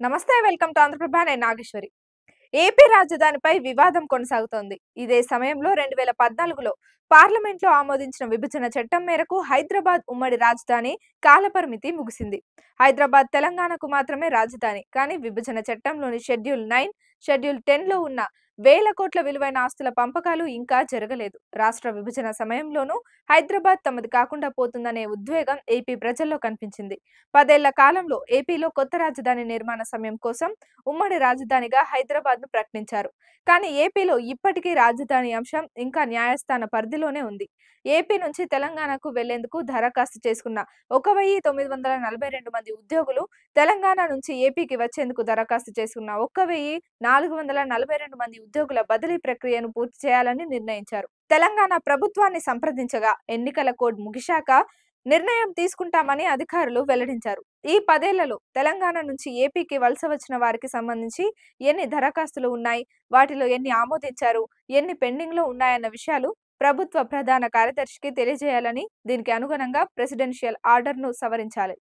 నమస్తే welcome to Andhraprabha నేను Nageswari. AP రాజధానిపై వివాదం కొనసాగుతోంది. ఇదే సమయంలో 2014లో పార్లమెంట్లో ఆమోదించిన విభజన చట్టం మేరకు హైదరాబాద్ ఉమ్మడి రాజధాని కాలపరిమితి ముగిసింది. హైదరాబాద్ తెలంగాణకు మాత్రమే రాజధాని. కానీ విభజన చట్టంలోని షెడ్యూల్ 9, షెడ్యూల్ 10లో ఉన్న వేల కోట్ల విలువైన ఆస్తుల పంపకాలు ఇంకా జరగలేదు. రాష్ట్ర విభజన సమయంలోనూ హైదరాబాద్ తమది కాకుండా పోతుందనే ఉద్వేగం ఏపీ ప్రజల్లో కనిపించింది. 10 ఏళ్ల కాలంలో ఏపీలో కొత్త రాజధాని నిర్మాణ సమయం కోసం ఉమ్మడి రాజధానిగా హైదరాబాద్ ను ప్రకటించారు. కానీ ఏపీలో ఇప్పటికీ రాజధాని అంశం ఇంకా న్యాయస్థాన పరిధిలోనే ఉంది. ఏపీ నుంచి తెలంగాణకు వెళ్లేందుకు దరఖాస్తు చేసుకున్న 1942 మంది ఉద్యోగులు, తెలంగాణ నుంచి ఏపీకి వచ్చేందుకు దరఖాస్తు చేసుకున్న 1442 మంది ఉద్యోగుల బదిలీ ప్రక్రియను పూర్తి చేయాలని నిర్ణయించారు. తెలంగాణ ప్రభుత్వాన్ని సంప్రదించగా ఎన్నికల కోడ్ ముగిశాక నిర్ణయం తీసుకుంటామని అధికారులు వెల్లడించారు. ఈ 10 ఏళ్లలో తెలంగాణ నుంచి ఏపీకి వలస వచ్చిన వారికి సంబంధించి ఎన్ని దరఖాస్తులు ఉన్నాయి, వాటిలో ఎన్ని ఆమోదించారు, ఎన్ని పెండింగ్ లో ఉన్నాయన్న విషయాలు ప్రభుత్వ ప్రధాన కార్యదర్శికి తెలియజేయాలని, దీనికి అనుగుణంగా ప్రెసిడెన్షియల్ ఆర్డర్ ను సవరించాలి.